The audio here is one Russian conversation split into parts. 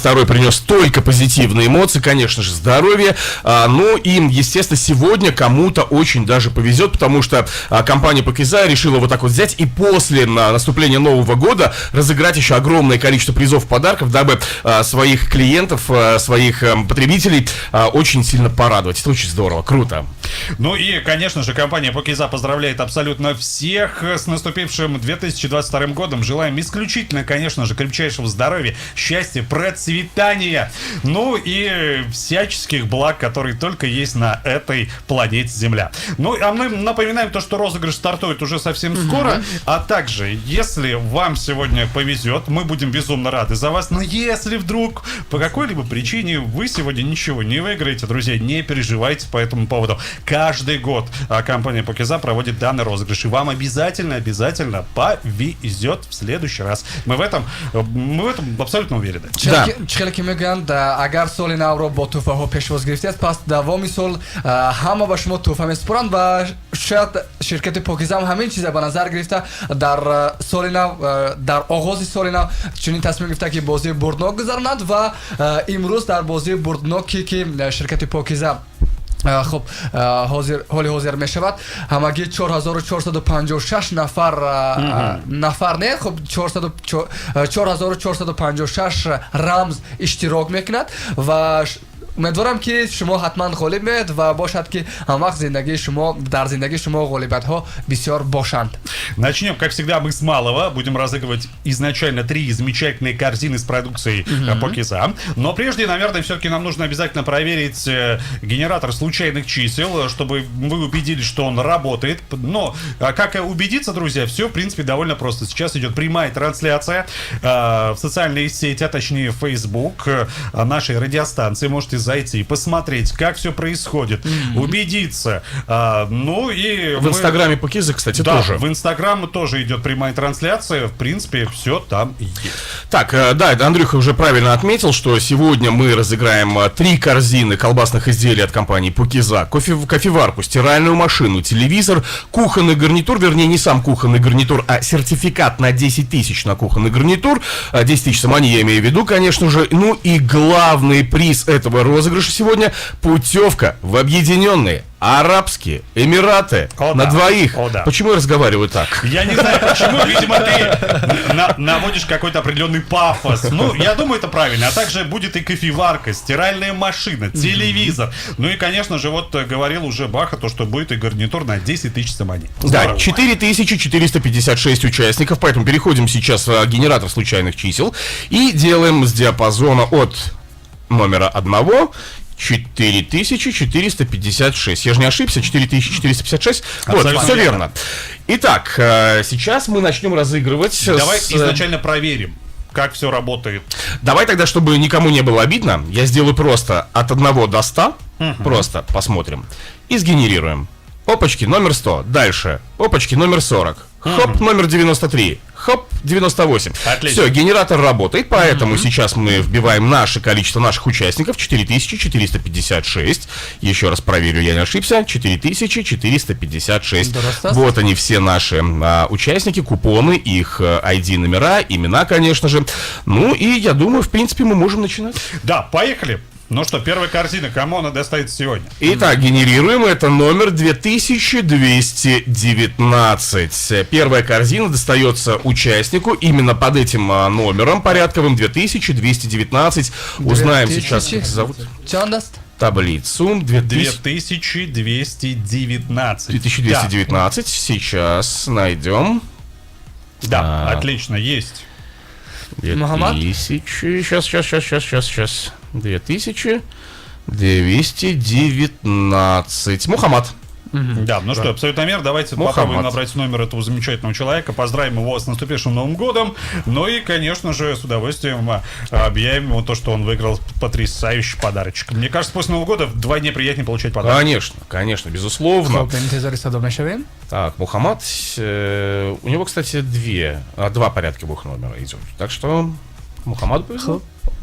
22-й принес только позитивные эмоции, конечно же, здоровье. Ну и, естественно, сегодня кому-то очень даже повезет, потому что компания Покиза решила вот так вот взять и после наступления Нового года разыграть еще огромное количество призов, подарков, дабы своих клиентов, своих потребителей очень сильно порадовать. Это очень здорово, круто. Ну и, конечно же, компания Покиза поздравляет абсолютно всех с наступившим 2022 годом. Желаем исключительно, конечно же, крепчайшего здоровья, счастья, процветания, ну и всяческих благ, которые только есть на этой планете Земля. Ну, а мы напоминаем то, что розыгрыш стартует уже совсем скоро, а также, если вам сегодня повезет, мы будем безумно рады за вас, но если вдруг по какой-либо причине вы сегодня ничего не выиграете, друзья, не переживайте по этому поводу. Каждый год компания Покиза проводит данный розыгрыш, и вам обязательно повезет в следующий раз. Мы в этом абсолютно уверены. چخیلی که میگن اگر سال نو رو با توفه ها پیشواز گرفتید پس دوامی سال همه به شما توفه میسپرند و شاید شرکت پاکیزه هم همین چیزا به نظر گرفته در سال نو در آغاز سال نو چنین تصمیم گرفته که بازی بردناک گذراند و امروز در بازی بردناکی که شرکت پاکیزه خب حالی حاضر می شود همگی 4456 نفر نه خب 4456 رمز اشتراک میکند و امیدوارم که شما حتما غالب میاد و باشد که هم وقت زندگی شما در زندگی شما غالبیت ها بسیار باشند. Начнем, как всегда, мы с малого. Будем разыгрывать изначально 3 замечательные корзины с продукцией Покиза. Но прежде, наверное, все-таки нам нужно обязательно проверить генератор случайных чисел, чтобы вы убедились, что он работает. Но, как убедиться, друзья, все, в принципе, довольно просто. Сейчас идет прямая трансляция в социальные сети, а точнее в Facebook нашей радиостанции. Можете зайти и посмотреть, как все происходит, убедиться. Ну и в Инстаграме Покиза, кстати, да, тоже. В Инстаграме тоже идет прямая трансляция. В принципе, все там есть. Так, да, Андрюха уже правильно отметил, что сегодня мы разыграем 3 корзины колбасных изделий от компании Покиза, кофеварку, стиральную машину, телевизор, кухонный гарнитур, вернее, не сам кухонный гарнитур, а сертификат на 10 тысяч на кухонный гарнитур. 10 тысяч самани, я имею в виду, конечно же. Ну и главный приз этого розыгрыша сегодня — путевка в Объединенные Арабские Эмираты на двоих. Почему я разговариваю так? Я не знаю почему, видимо, ты наводишь какой-то определенный пафос. Ну, я думаю, это правильно. А также будет и кофеварка, стиральная машина, телевизор. Ну и, конечно же, вот говорил уже Баха, то, что будет и гарнитур на 10 тысяч самани. Да, 4456 участников, поэтому переходим сейчас в генератор случайных чисел и делаем с диапазона от номера 1 4456. Я же не ошибся, 4456. Вот, все верно. Итак, сейчас мы начнем разыгрывать. Давай изначально проверим, как все работает. Давай тогда, чтобы никому не было обидно, я сделаю просто от 1 до 100. Просто посмотрим. И сгенерируем. Опачки, номер 100. Дальше. Опачки, номер 40. Хоп, номер 93. Хоп, 98. Отлично. Все, генератор работает, поэтому сейчас мы вбиваем наше количество наших участников. 4456. Еще раз проверю, я не ошибся. 4456. Вот они, все наши участники, купоны, их ID-номера, имена, конечно же. Ну и я думаю, в принципе, мы можем начинать. Да, поехали. Ну что, первая корзина, кому она достанется сегодня? Итак, генерируем, это номер 2219. Первая корзина достается участнику именно под этим номером порядковым 2219. Узнаем сейчас, как зовут. Таблицу 2219. 2219. Да. Сейчас найдем. Да, отлично, есть. 2000. Сейчас. 2219. Мухаммад. Да, ну что, абсолютно мер. Давайте попробуем набрать номер этого замечательного человека. Поздравим его с наступившим Новым годом. Ну и, конечно же, с удовольствием объявим ему то, что он выиграл потрясающий подарочек. Мне кажется, после Нового года вдвойне приятнее получать подарок. Конечно, безусловно. Так, Мухаммад, у него, кстати, два порядка двух номера идет. Так что Мухаммад повезло.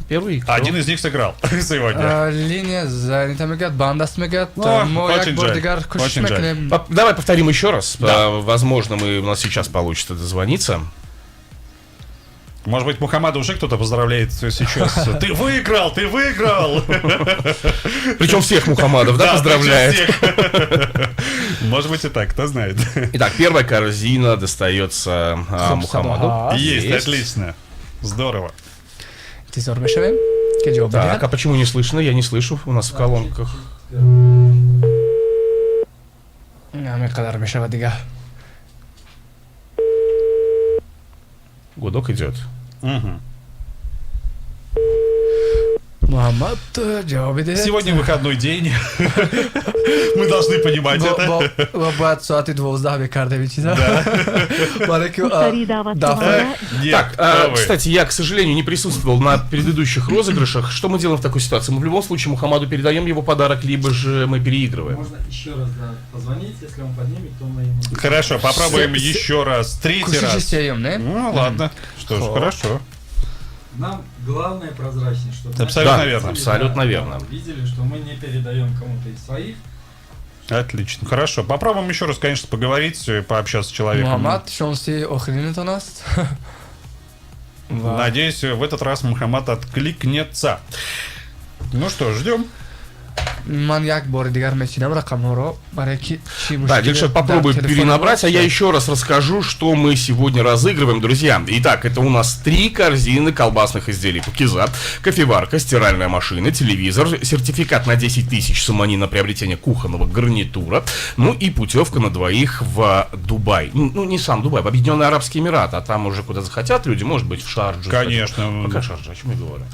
Первый. Один из них сыграл сегодня. Линия занята мегат, бандас мегат. Очень жаль. Давай повторим еще раз. Да. Возможно, у нас сейчас получится дозвониться. Может быть, Мухаммада уже кто-то поздравляет сейчас. Ты выиграл, ты выиграл! Причем всех Мухаммадов, да, поздравляет. причем всех. Может быть и так, кто знает. Итак, первая корзина достается Мухаммаду. Есть, отлично. Здорово. Интизор мешавем ки ҷавоб Так, бидиҳад. а почему не слышно? Я не слышу. У нас в колонках. ҳамин қадар мешавад дига. Гудок идет. Мгм. Муҳаммад ҷавоб бидиҳед. Сегодня выходной день. Мы должны понимать это. бояд соати 12 бекардем чиза. Баре ки дафъа Так, кстати, я, к сожалению, не присутствовал на предыдущих розыгрышах. Что мы делаем в такой ситуации? Мы в любом случае Мухаммаду передаем его подарок, либо же мы переигрываем. Можно еще раз позвонить, если он поднимет, то мы ему... Хорошо, попробуем еще раз. Третий кушиш раз. сеюм, не? Ну, ладно. Что ж, хорошо. Нам главное прозрачность, чтобы... Абсолютно наши верно. зрители, Абсолютно верно. Видели, что мы не передаем кому-то из своих. Отлично. Хорошо. Попробуем еще раз, конечно, поговорить, пообщаться с человеком. Муҳаммад шонси охиринатон аст. Надеюсь, в этот раз Мухаммад откликнется. Ну что, ждем. Ман як бори дигар мечинам рақамҳоро баре ки чи Да, Дильшат попробует перенабрать, а я еще раз расскажу, что мы сегодня разыгрываем, друзья. Итак, это у нас 3 корзины колбасных изделий Пакизат, кофеварка, стиральная машина, телевизор, сертификат на 10 тысяч Сомани на приобретение кухонного гарнитура, ну и путевка на двоих в Дубай. Ну, не сам Дубай, в Объединенные Арабские Эмираты, а там уже куда захотят люди, может быть, в Шарджу. Конечно. Пока Шарджа, о чем я говорю?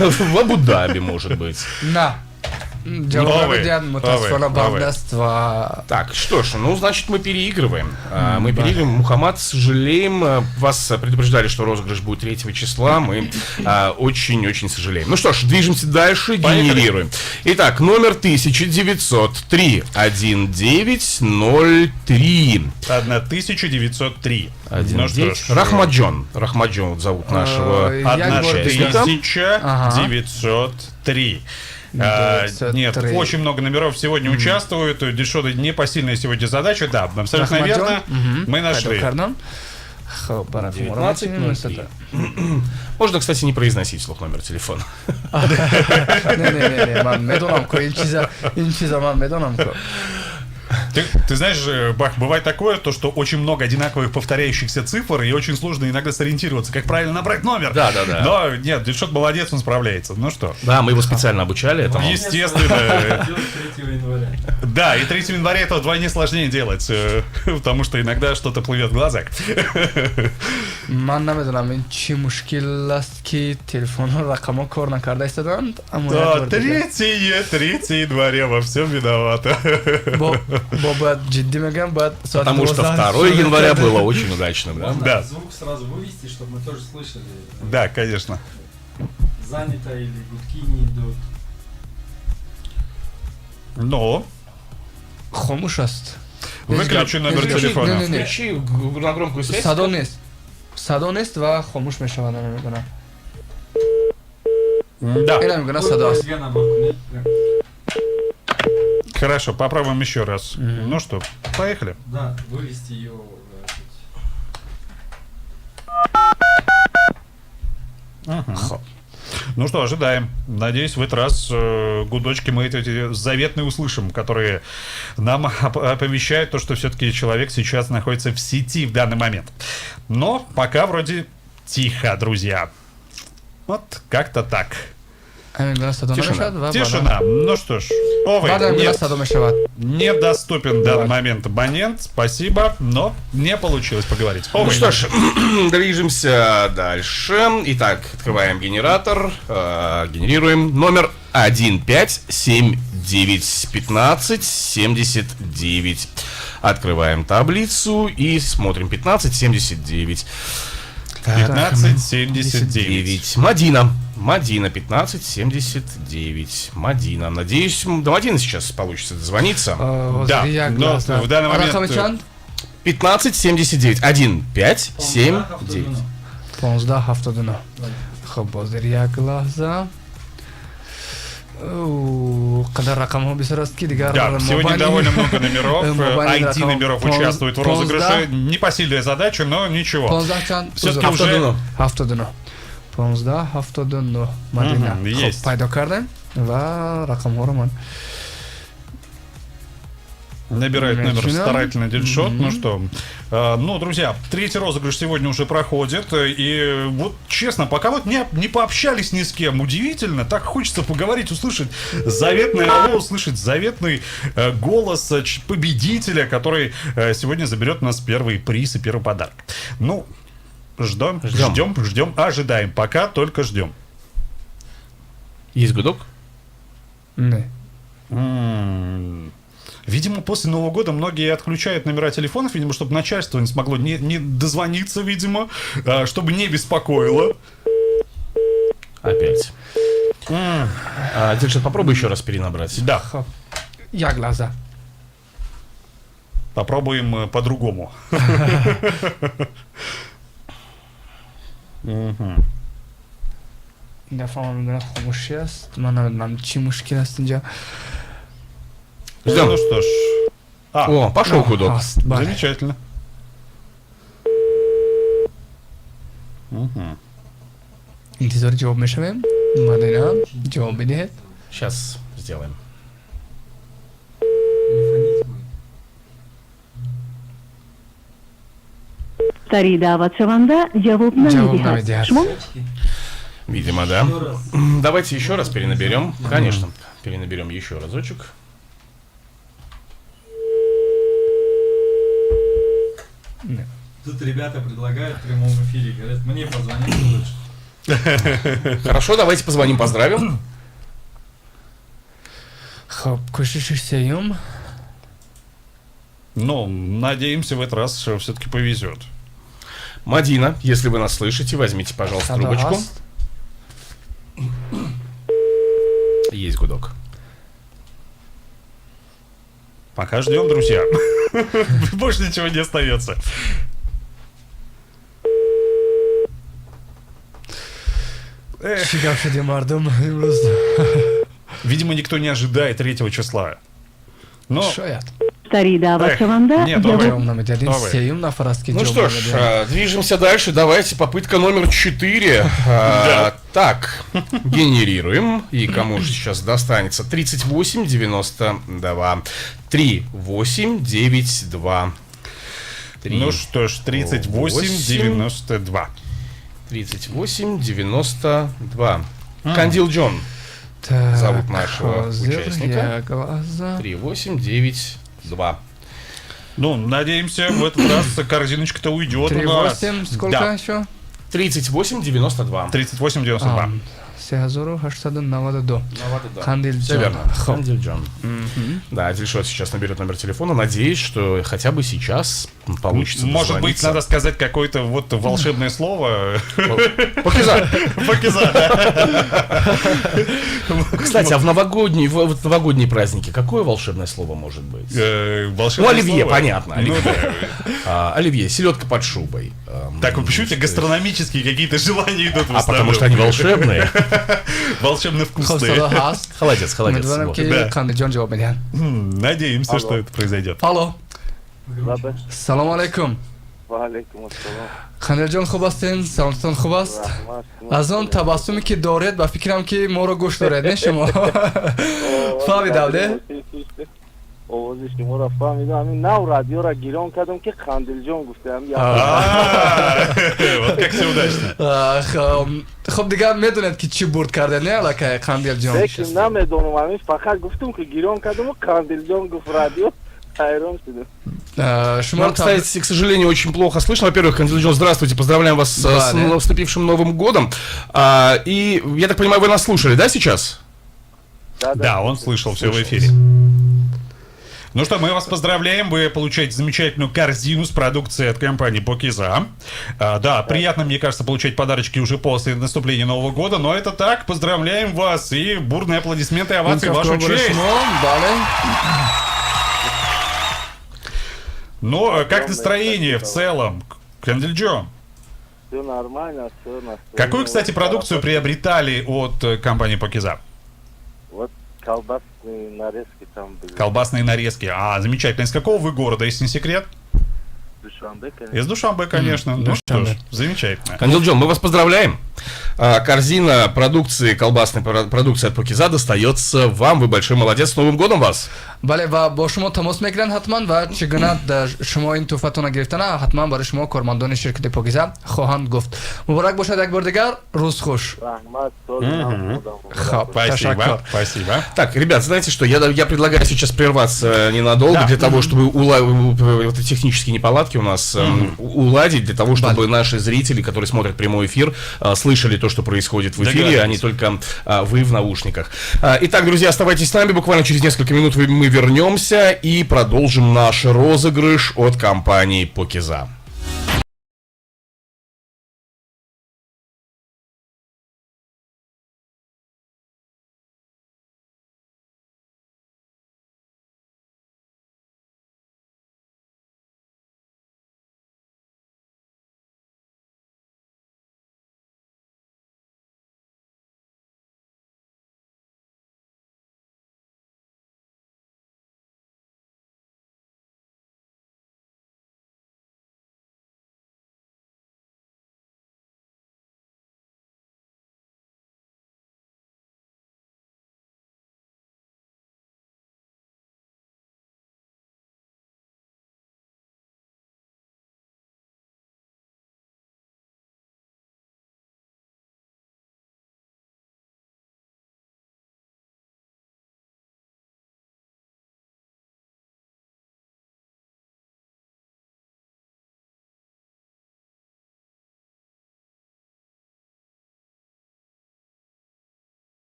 В Абу-Даби, может быть. на ҷавоб бидиҳад мутаассифона новый. банд аст ва Так, что ж, ну, значит, мы переигрываем. Мы переигрываем. Мухаммад, сожалеем. Вас предупреждали, что розыгрыш будет 3 числа. Мы очень-очень сожалеем. Ну что ж, движемся дальше, генерируем. Итак, номер 1903 1903. 1903. Ну что ж. Рахмаджон. Рахмаджон вот зовут нашего. як бор дигар 1903. Нет, 903. очень много номеров сегодня участвуют. Дешода непосильная сегодня задача. Да, абсолютно Рахмаджон. верно. Мы нашли. кардам хоб барам 1903. Можно, кстати, не произносить вслух номер телефона. не ман медонам ко ин чиза ман медонам ко. Ты знаешь, Бах, бывает такое, то, что очень много одинаковых повторяющихся цифр, и очень сложно иногда сориентироваться, как правильно набрать номер. Да. Но нет, Дельшот молодец, он справляется. Ну что? Да, мы его специально обучали этому. Естественно. Делать 3 января. Да, и 3 января это вдвойне сложнее делать, потому что иногда что-то плывет в глазах. ман намедонам ин чи мушкил аст ки телефонҳо рақамҳо кор накарда истоданд аммо як Да, бор дигар. 3 января во всем виновата. бо бояд ҷиддӣ мегӯям бояд соати Потому что 12 2 января было очень удачным, да? Можно Да. звук сразу вывести, чтобы мы тоже слышали. Да, конечно. Занято или гудки не идут. Но хомӯш аст выключи номер Не, телефона. не. Включи на громкую связь. садо нест ва хомӯш мешавад намегӯям Да, ин намегӯям садо аст Две наборку, нет? Прям. хорошо, попробуем еще раз. Ну что, поехали. Да, вывести ее. Ну что, ожидаем. Надеюсь, в этот раз гудочки мы эти заветные услышим, которые нам оповещают то, что все-таки человек сейчас находится в сети в данный момент. Но пока вроде тихо, друзья. Вот как-то так. намегӯям садо Тишина. намешавад ва Тишина. Ну что ж, увы, баъд намегӯям нет, садо мешавад недоступен в данный момент абонент. Спасибо, но не получилось поговорить. Ну Увы. что ж, движемся дальше. Итак, открываем генератор, генерируем номер 15791579. Открываем таблицу и смотрим 1579. 1579. Мадина 1579. Мадина. Надеюсь, до Мадины сейчас получится дозвониться. Да, но в данный момент... рақами чанд 1579. 1579. 1579 хоб бозир як лаҳза Когда ракаму бисараски, Да, сегодня довольно много номеров, ID номеров участвует в розыгрыше. Непосильная задача, но ничего. 15 чанд. Все-таки уже... 79. 15 79. Мадина. Есть. Пайдо кардем ва ракамҳоро ман Набирает номер Начинаем. старательно Дельшот. Ну что, ну, друзья, третий розыгрыш сегодня уже проходит. И вот честно, пока вот не пообщались ни с кем, удивительно, так хочется поговорить, услышать заветное алло, услышать заветный голос победителя, который сегодня заберет у нас первый приз и первый подарок. Ну, ждем, ожидаем. Пока только ждем. Есть гудок? Не. Видимо, после Нового года многие отключают номера телефонов, видимо, чтобы начальство не смогло не дозвониться, видимо, чтобы не беспокоило. Опять. Дельшот, попробуй еще раз перенабрать. Да, Як лаза. попробуем по-другому. این دفعه من میدونم خاموشی است من نمیدونم چی مشکل است اینجا Ждем. Ну что ж. О, пошел гудок. هست بله Замечательно. انتظار جواب میشویم مدینه جواب بدهید Сейчас сделаем. Телефонить будет. Старый даватшаванда жауап Жауап намедиҳад. намедиҳад. Шумо Видимо, да. Еще раз. Давайте еще раз перенаберем. Конечно, перенаберем еще разочек. Тут ребята предлагают в прямом эфире, говорят, мне позвоните лучше. Хорошо, давайте позвоним, поздравим. خب کوشش سیوم Ну, надеемся, в этот раз все-таки повезет. Мадина, если вы нас слышите, возьмите, пожалуйста, صدا трубочку. هست Есть гудок. Пока ждем, друзья. Больше ничего не остается. چیکار شدی مردم امروز Видимо, никто не ожидает 3 числа. Но شاید старый даватшаванда нет, давай. жауап جواب نمیدهد این Давай. سیوم نفر است که Ну جواب что ж, نمیدهد движемся дальше. Давайте попытка номер 4. Так, генерируем. И кому же сейчас достанется? 3892. 3892. ну что ж, 38-92. 3892. Кандил Джон. Зовут нашего участника. 3892. Ну, надеемся, в этот раз корзиночка-то уйдет у нас. 38 сколько Да, еще? 3892. 38-92. 3892 Кандил Все Джон. верно. خب. Кандил Джон. Да, Дельшот сейчас наберет номер телефона. Надеюсь, что хотя бы сейчас получится Может быть, дозвониться. надо сказать какое-то вот волшебное слово. Покиза. Покиза, да. Кстати, а в новогодние праздники какое волшебное слово может быть? Ну, Волшебное оливье, слово. понятно. Ну Оливье, да. оливье, селедка под шубой. Так, вы почему-то гастрономические какие-то желания идут в А потому что они волшебные. волшебно خب вкусные. صدا هست Холодец, холодец. امیدوارم Вот. که Да. کاندیل جان جواب بدهن Надеемся, что это произойдет. الو بله سلام علیکم و علیکم السلام کاندیل جان خوب هستین سلامتون خوب است رحمت از آن تبسمی که دارید و فکرم که ما رو گوش دارید نه شما فهمیدم نه آواز شما را فهمیدم همین نو رادیو را گیران کردم که خندیل جان گفتم Вот как все удачно. خب دیگه میدونید که چی برد کرده نه علاکه کاندیل جان فکر نمیدونم همین فقط گفتم که گیران کردم و خندیل جان گفت رادیو حیران شدم شما Нам, رو кстати, к сожалению, очень плохо слышно. Во-первых, Кандил Джон, здравствуйте, поздравляем вас Да, с да. наступившим Новым годом. И, я так понимаю, вы нас слушали, да, сейчас? Да, он слышал все в эфире. Ну что, мы вас поздравляем, вы получаете замечательную корзину с продукцией от компании Покиза. Да, приятно, мне кажется, получать подарочки уже после наступления Нового года, но это так, поздравляем вас и бурные аплодисменты и овации в вашу честь. بله Ну, как настроение в целом, Кандильджон? все нормально, все настроение. Какую, кстати, продукцию приобретали от компании Покиза? Вот колбасные нарезки там были. Колбасные нарезки. А, замечательно. Из какого вы города, если не секрет? Душанбе, конечно. Из Душанбе, конечно. Ну что ж, замечательно. Кандилджон, мы вас поздравляем. Корзина продукции, колбасной продукции от Покиза достается вам. Вы большой молодец. С Новым годом вас! бале ва бо шумо тамос мегиранд ҳатман ва чӣ гуна шумо ин тӯҳфатона гирифтана ҳатман барои шумо кормандони ширкати покиза хоҳанд гуфт. Муборак бошад як бор дигар. Рӯз хуш. Рахмат, соли нам будам. Хоп, Спасибо, ташаккур. спасибо. Так, ребят, знаете что, я предлагаю сейчас прерваться ненадолго, Да. для того, чтобы вот эти технические неполадки у нас уладить, для того, чтобы наши зрители, которые смотрят прямой эфир, слышали то, что происходит в эфире, а не только вы в наушниках. Итак, друзья, оставайтесь с нами, буквально через несколько минут мы вернемся и продолжим наш розыгрыш от компании Покиза.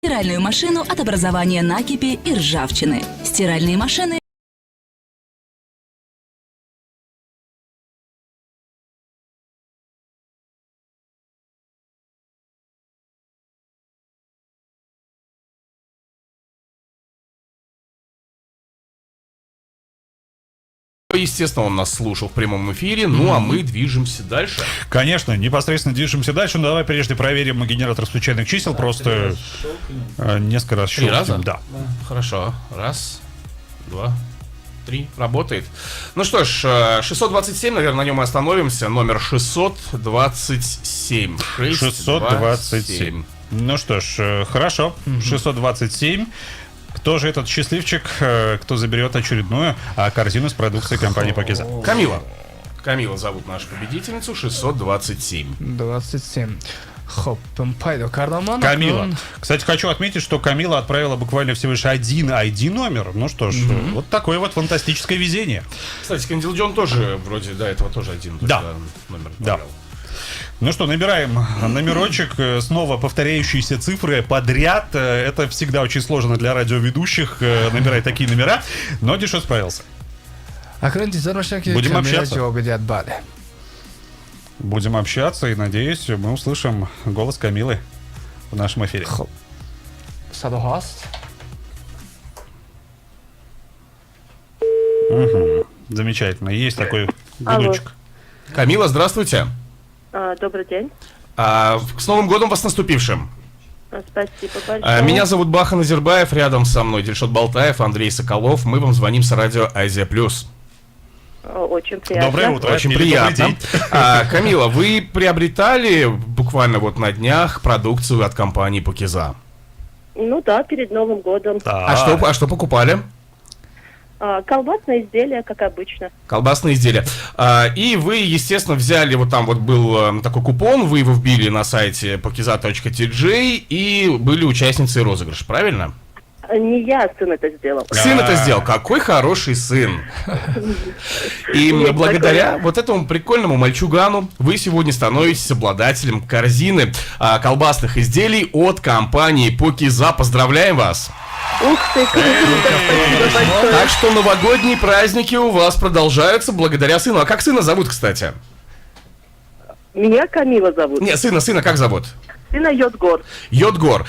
Стиральную машину от образования накипи и ржавчины. Стиральные машины Естественно, он нас слушал в прямом эфире, ну а мы движемся дальше. Конечно, непосредственно движемся дальше, но давай прежде проверим генератор случайных чисел, просто несколько раз Три раза? щелкнем. Да. Хорошо. Раз, два, три. Работает. Ну что ж, 627, наверное, на нем и остановимся. Номер 627. 627. Ну что ж, хорошо. 627. Кто же этот счастливчик, кто заберет очередную корзину с продукцией компании Покиза? Камила. Камила зовут нашу победительницу. 627. 27. Хоп, пайдо кардаман. Камила. Кстати, хочу отметить, что Камила отправила буквально всего лишь один ID-номер. Ну что ж, вот такое вот фантастическое везение. Кстати, Кандил Джон тоже вроде до этого тоже один Да. номер Да. отправлял. Ну что, набираем номерочек, снова повторяющиеся цифры подряд. Это всегда очень сложно для радиоведущих, набирать такие номера. Но Дишо справился. Будем общаться. Будем общаться и, надеюсь, мы услышим голос Камилы в нашем эфире. Угу. Замечательно. Есть такой гудочек. Камила, здравствуйте. Добрый день. С Новым годом вас наступившим. Спасибо большое. Меня зовут Бахан Азербаев, рядом со мной Дильшот Балтаев, Андрей Соколов. Мы вам звоним с радио Азия Плюс. Очень приятно. Доброе утро. Очень Или приятно. добрый день. Камила, вы приобретали буквально вот на днях продукцию от компании Покиза? Ну да, перед Новым годом. А что покупали? Колбасные изделия, как обычно. Колбасные изделия. И вы, естественно, взяли, вот там вот был такой купон, вы его вбили на сайте pokiza.tj и были участницей розыгрыша, правильно? Не я, сын это сделал. Сын это сделал. Какой хороший сын. И благодаря вот этому прикольному мальчугану вы сегодня становитесь обладателем корзины колбасных изделий от компании Покиза. Поздравляем вас! Ух ты, круто, спасибо большое. Так что новогодние праздники у вас продолжаются благодаря сыну. А как сына зовут, кстати? Меня Камила зовут. Не, сына как зовут? Сына Йодгор. Йодгор,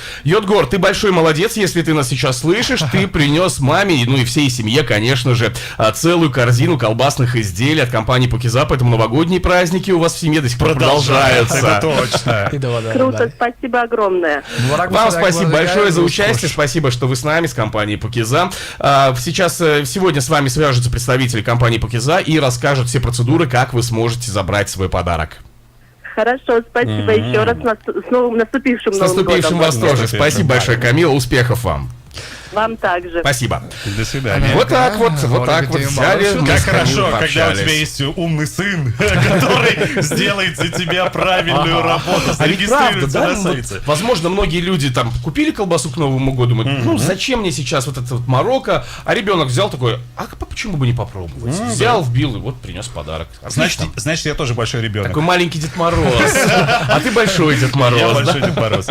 ты большой молодец, если ты нас сейчас слышишь. Ты принес маме, ну и всей семье, конечно же, целую корзину колбасных изделий от компании Покиза. Поэтому новогодние праздники у вас в семье до сих пор продолжаются. Это точно. Круто, спасибо огромное. Вам спасибо большое за участие. Спасибо, что вы с нами, с компанией Покиза. Сегодня с вами свяжутся представители компании Покиза и расскажут все процедуры, как вы сможете забрать свой подарок. Хорошо, спасибо еще раз. С новым наступившим С Новым наступившим годом. вас тоже. Спасибо большое, Камила. Успехов вам. Вам также. Спасибо. До свидания. Вот так вот взяли. Как хорошо, когда у пообщались. тебя есть умный сын, который сделает за тебя правильную работу, А ведь правда, зарегистрируется да? на Вот, сайте. возможно, многие люди там купили колбасу к Новому году, думают, ну зачем мне сейчас вот это вот Марокко, а ребенок взял такой, а почему бы не попробовать? Взял, вбил и вот принес подарок. Отлично. Значит, я тоже большой ребенок. Такой маленький Дед Мороз. А ты большой Дед Я Мороз. большой да? Дед Мороз.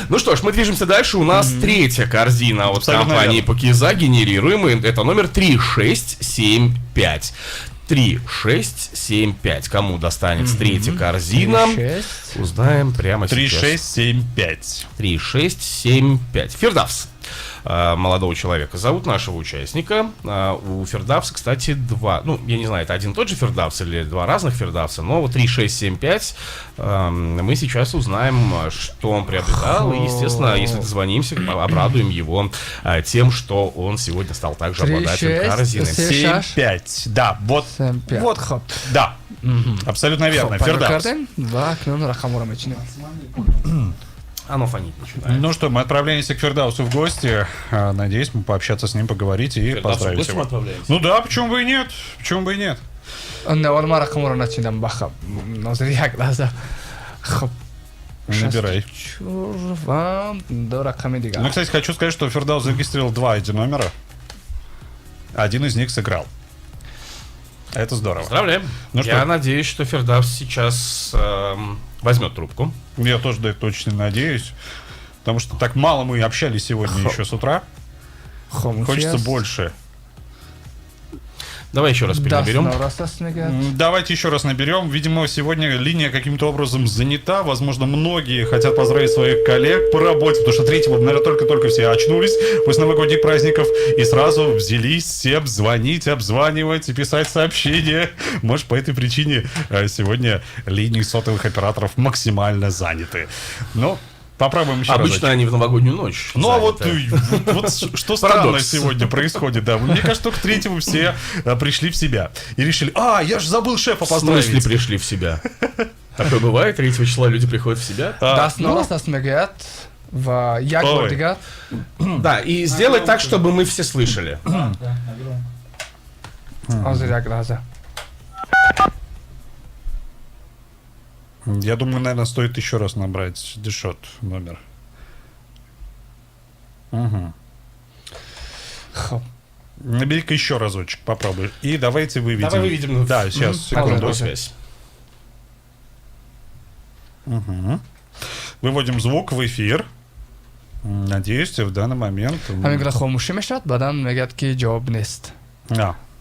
Ну что ж, мы движемся дальше. У нас третья корзина от Абсолютно компании верно. Покиза, генерируемый. Это номер 3675. 3675. Кому достанется третья корзина? Узнаем прямо сейчас. 3675. 3675. Фирдавс. Молодого человека зовут нашего участника. У Фирдавса, кстати, два. Ну, я не знаю, это один и тот же Фирдавс или два разных Фирдавса, но вот 3675 мы сейчас узнаем, что он приобретал. И, естественно, если дозвонимся, обрадуем его тем, что он сегодня стал также обладателем корзины. 75. Да, вот. Вот. Да. Абсолютно верно. Фирдавс. Оно фонит начинает. Ну что, мы отправляемся к Фирдаусу в гости. Надеюсь, мы пообщаться с ним, поговорить и Фирдавсу в поздравить гости мы его. отправляемся? Ну да, почему бы и нет? Почему бы и нет? Набирай. Ну, кстати, хочу сказать, что Фирдаус зарегистрировал два ID-номера. Один из них сыграл. Это здорово. Поздравляем. Ну Я что? надеюсь, что Фирдавс сейчас возьмет трубку. Я тоже да, точно надеюсь. Потому что так мало мы общались сегодня еще с утра. Хочется больше. Давай еще раз перенаберем. Давайте еще раз наберем. Видимо, сегодня линия каким-то образом занята. Возможно, многие хотят поздравить своих коллег по работе, потому что 3-го, наверное, только-только все очнулись после новогодних праздников и сразу взялись всем звонить, обзванивать и писать сообщения. Может, по этой причине сегодня линии сотовых операторов максимально заняты. Но попробуем еще Обычно разочек. они в новогоднюю ночь. Ну, а вот заняты. что странно Парадокс. сегодня происходит, да. Мне кажется, только к 3-му все пришли в себя. И решили, я же забыл шефа В смысле поздравить. пришли в себя? Такое бывает, 3 числа люди приходят в себя. Ой. Да, и сделать так, чтобы мы все слышали. Я думаю, наверное, стоит еще раз набрать Дешот номер. Угу. Набери-ка еще разочек, попробуй. И давайте выведем. Давай выведем. Да, сейчас, секунду. Секунду, связь. Угу. Выводим звук в эфир. Надеюсь, в данный момент... همین خاموشی میشد بعدا میگه که جواب نیست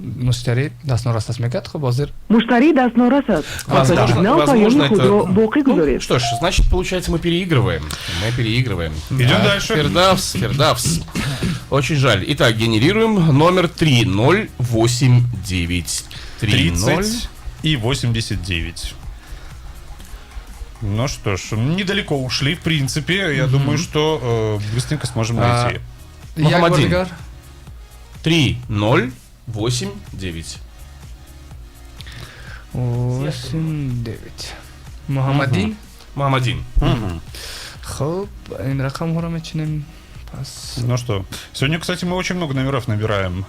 مشتری دست ناراست است میگه خب حاضر مشتری دست ناراست است. Возможно, сигнал возможно, پیام خود это... را باقی گذارید. Что ж, значит, получается, мы переигрываем. Идем дальше. Фердавс. Очень жаль. Итак, генерируем номер 3089. 30 и 89. Ну что ж, недалеко ушли, в принципе. Я думаю, что быстренько сможем найти. Мухаммадин. 3089. 89 محمدین Мухаммадин. خب این رقم ها رو میتونیم پس Ну что, сегодня, кстати, мы очень много номеров набираем.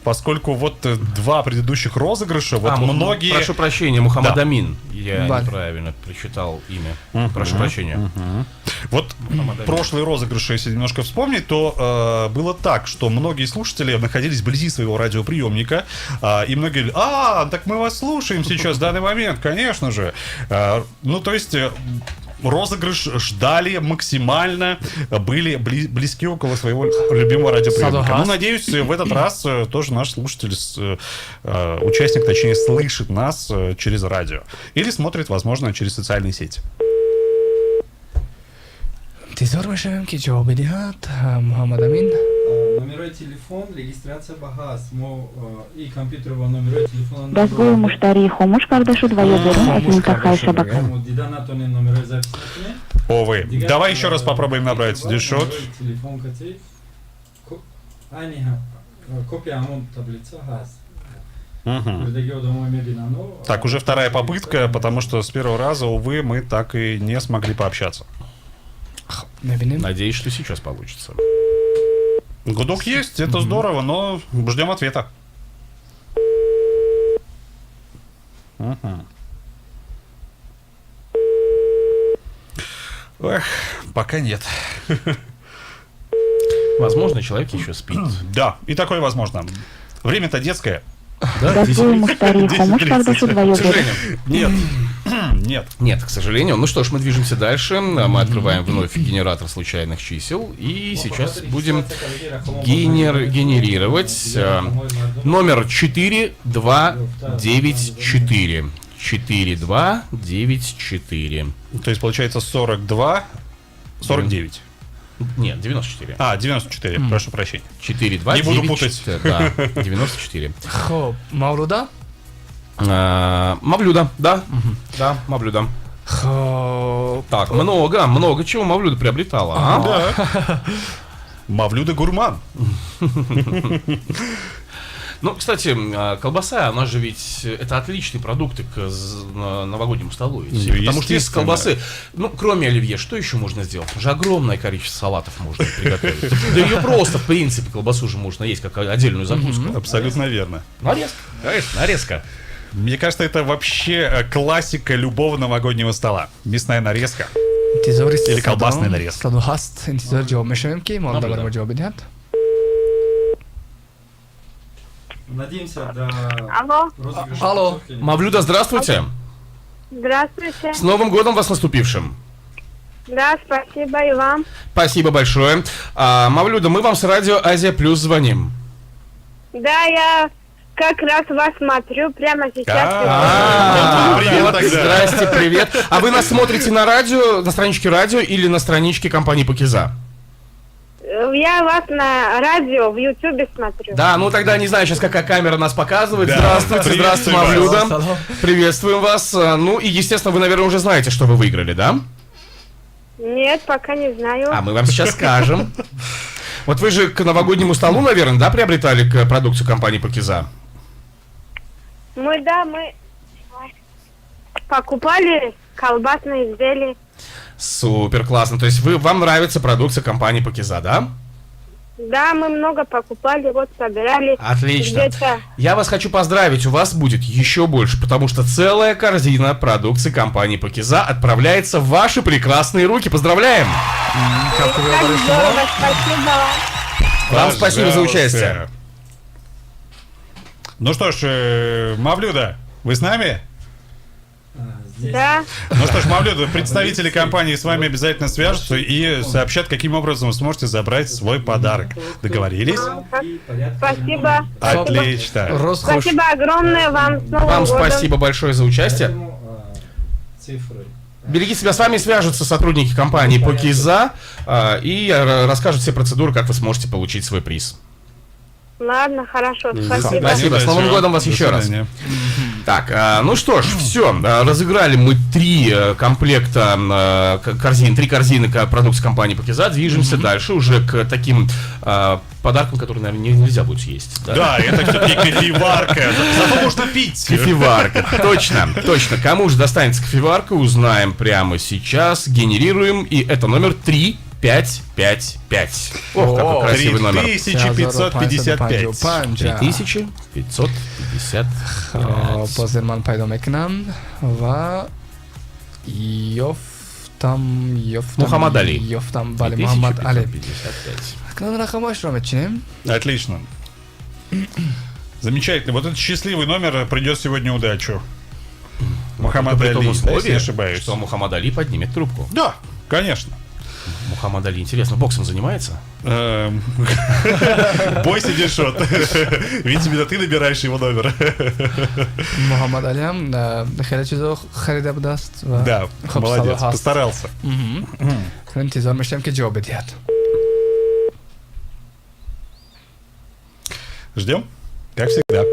Поскольку вот 2 предыдущих розыгрыша, вот многие... Прошу прощения, Мухаммад Да. Амин. Я Да. неправильно прочитал имя. Прошу прощения. Вот прошлые розыгрыши, если немножко вспомнить, то было так, что многие слушатели находились вблизи своего радиоприемника, и многие говорили, так мы вас слушаем сейчас в данный момент, конечно же. Ну, то есть... Розыгрыш ждали максимально, были близки около своего любимого радиоприемника. Ну, надеюсь, в этот раз тоже наш слушатель, участник, точнее, слышит нас через радио. Или смотрит, возможно, через социальные сети. انتظار میشویم که جواب بدهد محمد امین Номерой телефон, регистрация багаз. И компьютерного номера телефона. دستگاه مشتری خاموش کرده شد و یا بیرون از منطقه شبکه. دیدن نتونین номера записать. Овы. Давай еще раз попробуем набрать Дешот. Телефон кати. Aynı копия همون таблица هست. Buradaki odama Medina'nın. Так, уже вторая попытка, потому что с первого раза, увы, мы так и не смогли пообщаться. میبینیم Надеюсь, что сейчас получится. Гудок есть, это здорово, но ждем ответа. Эх, пока нет. Возможно, человек еще спит. Да, и такое возможно. Время-то детское. Да, دستگاه مشتری خاموش کرده شد و یا К بیرون. сожалению. Нет. Нет. Нет, к сожалению. Ну что ж, мы движемся дальше. Мы открываем вновь генератор случайных чисел. И сейчас будем генерировать номер 4294. 4294. То есть получается 42, 49. Нет, 94. 94, прошу прощения. 4294. Не буду путать. Да, 94. خب مولودا Мавлюда, да. Да, Мавлюда. خب Так, много чего Мавлюда приобретала. А? Да. Мавлюда гурман. Ну, кстати, колбаса, она же ведь это отличный продукт к новогоднему столу. Ведь. Потому что из колбасы, ну, кроме оливье, что еще можно сделать? Уже огромное количество салатов можно приготовить. Да ее просто, в принципе, колбасу же можно есть как отдельную закуску. Абсолютно верно. Нарезка, конечно, нарезка. Мне кажется, это вообще классика любого новогоднего стола. Мясная нарезка. Или колбасная нарезка. صدو هست انتظار جواب میشویم که مولودا برای ما جواب بدهد Надеемся, до Алло, розыгрыша. Алло. Мавлюда, здравствуйте. здравствуйте. С Новым годом вас наступившим. Да, спасибо и вам. Спасибо большое. Мавлюда, мы вам с радио Азия Плюс звоним. Да, я как раз вас смотрю прямо сейчас. Привет Вот, тогда. здрасте, привет. А вы нас смотрите на радио, на страничке радио или на страничке компании Покиза? Я вас на радио в Ютубе смотрю. Да, ну тогда не знаю сейчас, какая камера нас показывает. Да, Здравствуйте, здравствуйте, приветствую вас. Мавлюда. Приветствуем вас. Ну и, естественно, вы, наверное, уже знаете, что вы выиграли, да? Нет, пока не знаю. А мы вам сейчас скажем. Вот вы же к новогоднему столу, наверное, да, приобретали продукцию компании Покиза? Мы покупали колбасные изделия. Супер, классно. То есть вам нравится продукция компании Покиза, да? Да, мы много покупали, вот собирали. Отлично. Где-то. Я вас хочу поздравить, у вас будет еще больше, потому что целая корзина продукции компании Покиза отправляется в ваши прекрасные руки. Поздравляем! Так здорово, спасибо вам. Вам спасибо за Пожалуйста. участие. Ну что ж, Мавлюда, вы с нами? Здесь Да, Ну что ж, Мавлюда, представители компании с вами обязательно свяжутся и сообщат, каким образом вы сможете забрать свой подарок. Договорились? и порядка. спасибо. Отлично. Росхуш. Спасибо огромное вам с Новым Вам годом. спасибо большое за участие. Поэтому, цифры. Берегите себя, с вами свяжутся сотрудники компании Покиза и расскажут все процедуры, как вы сможете получить свой приз. Ладно, хорошо, спасибо. Спасибо. С Новым годом вас До еще раз. свидания. Так, ну что ж, все. Разыграли мы 3 комплекта корзин, 3 корзины продукции компании Покиза. Движемся дальше уже к таким подаркам, которые, наверное, нельзя будет съесть. Да? Да, это все-таки кофеварка. Зато можно пить. Кофеварка. Точно, точно. Кому же достанется кофеварка, узнаем прямо сейчас. Генерируем. И это номер 3555. Ох, какой красивый номер. 3555. 3555. Позер ман пайдо мекунам ва ёфтам Мухаммад Али. ёфтам бале Мухаммад Али. 3555. Кнопка рахамашро мечинем. Отлично. Замечательно. Вот этот счастливый номер придет сегодня удачу. Мухаммад При том Али, если условии, не ошибаюсь. что Мухаммад Али поднимет трубку. Да, конечно. Мухаммад Али, интересно, боксом занимается? Бой сидишот. Ведь именно ты набираешь его номер. Мухаммад Алиам хеле чизо харида будаст. Да, Хоп, молодец, сало постарался. интизор мештем ки ҷавоб бидиҳад. Ждем? Как всегда.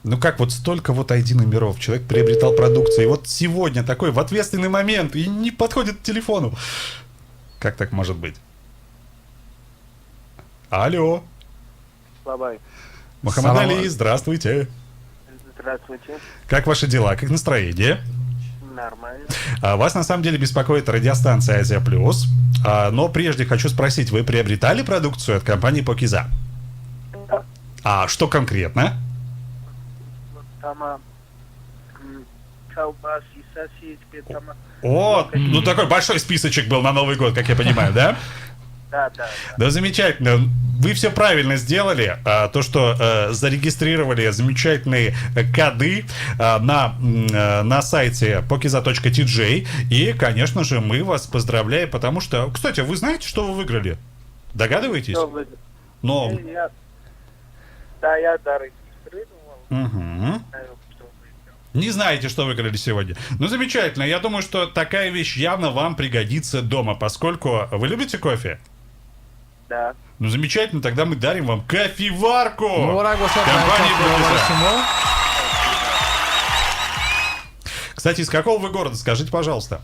Ну как вот столько вот ID номеров, человек приобретал продукцию, и вот сегодня такой в ответственный момент, и не подходит к телефону. Как так может быть? Алло, Бабай. Мухаммад Салам. Али, здравствуйте. Здравствуйте. Как ваши дела, как настроение? Нормально. Вас на самом деле беспокоит радиостанция Азия Плюс, но прежде хочу спросить, вы приобретали продукцию от компании Покиза? Да. А что конкретно? Там колбасы, сосиски, там... О, ну такой большой списочек был на Новый год, как я понимаю, да? Да, да. Да, замечательно. Вы все правильно сделали. То, что зарегистрировали замечательные коды на сайте pokiza.tj. И, конечно же, мы вас поздравляем, потому что... Кстати, вы знаете, что вы выиграли? Догадываетесь? Что вы- Но... я зарегистрировал. Мгм. Знаю, что выиграл. Не знаете, что выиграли сегодня. Ну, замечательно. Я думаю, что такая вещь явно вам пригодится дома, поскольку... Вы любите кофе? Да. Ну, замечательно. Тогда мы дарим вам кофеварку! муборак бошад Компания барои Покиза. шумо. Кстати, из какого вы города, скажите, пожалуйста?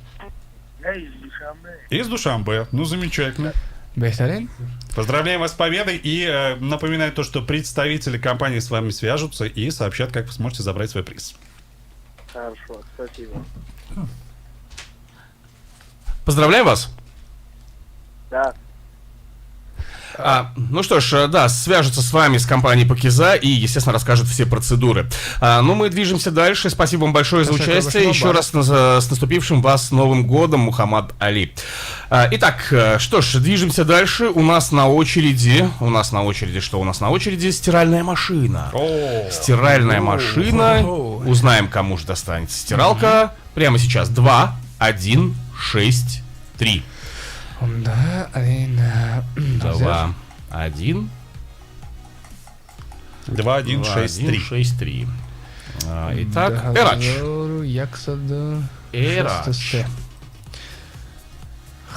Я из Душанбе. Из Душанбе. Ну, замечательно. Бехтарин. Поздравляем вас с победой и напоминаю то, что представители компании с вами свяжутся и сообщат, как вы сможете забрать свой приз. Хорошо, спасибо. Поздравляем вас! Да. Ну что ж, да, свяжутся с вами, с компанией Покиза и, естественно, расскажут все процедуры. Ну, мы движемся дальше. Спасибо вам большое за Спасибо участие. большое. Еще раз с наступившим вас Новым годом, Мухаммад Али. Итак, что ж, движемся дальше. У нас на очереди, что у нас на очереди? Стиральная машина. Стиральная машина. Узнаем, кому же достанется стиралка. Прямо сейчас. 2, 1, 6, 3. Да, один. 2, 1, 2163. 2163. Итак, Эрач. 1123.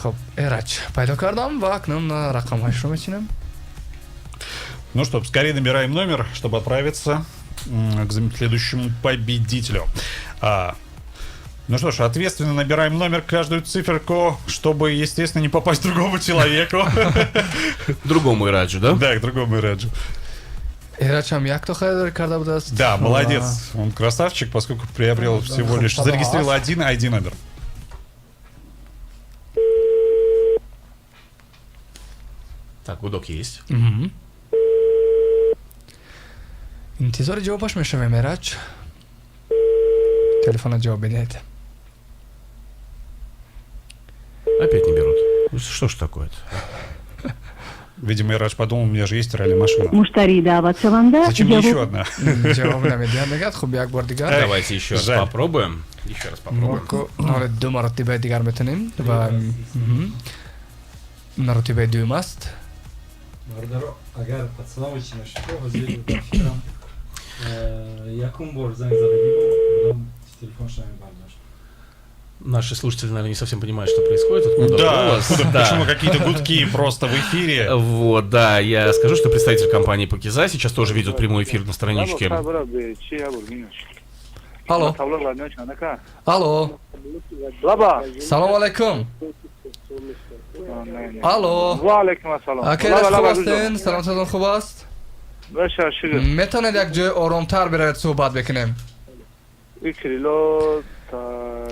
خب ایرج پیدا کردم و اکنون رقم هاش رو میچینم. Ну что, скорее набираем номер, чтобы отправиться к следующему победителю. Ну что ж, ответственно набираем номер, каждую циферку, чтобы, естественно, не попасть другому человеку. Другому Эраджу, да? Да, к другому Эраджу. ایرج هم یک تا خیلی کرده بود است. Да, молодец. Он красавчик, поскольку приобрел всего лишь, зарегистрировал один ID номер. Так, гудок есть. انتظار جوابش میشویم ایرج. تلفن جواب بدهید. Опять не берут. Что ж такое-то? Видимо, Эрадж подумал, у меня же есть стиральная машина. مشتری دعوت شونده Зачем мне еще одна? جواب نمیده میگه خب یک بار دیگر. Давайте еще раз Жаль. попробуем. Еще раз попробуем. حالا دو مرتبه دیگر میتونیم و مرتبه دوم است. Бардаро, агар подславочно что возили фирам. Якум бор занг задагибу, телефон шами бардаш. Наши слушатели, наверное, не совсем понимают, что происходит. Откуда Да, голос. откуда- Да. почему какие-то гудки просто в эфире? Вот, да, я скажу, что представитель компании Покиза сейчас тоже ведет прямой эфир на страничке. الو الو بابا سلام علیکم الو و علیکم السلام اکیرش خوب هستین سلامتون خوب است باشه شکر میتونید یک جای آرامتر برید صحبت بکنیم 1 کیلو تا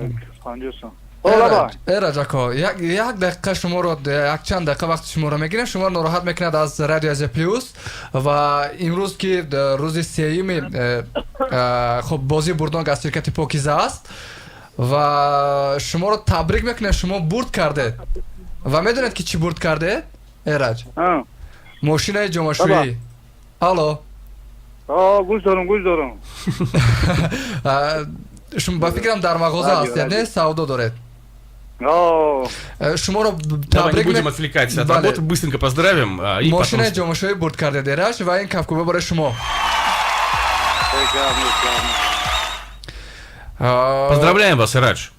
50 سان بابا ایرج اکا یک دقیقه شما رو یک چند دقیقه وقت شما رو میگیرم شما رو ناراحت میکند از رادیو از پلیوس و امروز که روز سیوم خب بازی بردن از شرکت پاکیزه است و شما رو تبریک میکنم شما برد کردید و میدونید که چی برد کردید ایرج ماشین جمعشویی الو گوش دارم شما با فکرم در مغازه هستید نه سودا دارید شما رو Давай не تبریک будем отвлекать от بله. работы, быстренько поздравим. И ماشین потом... جمعشویی برد کردید ایرج و این کفکوبه برای شما Поздравляем вас, Эрадж.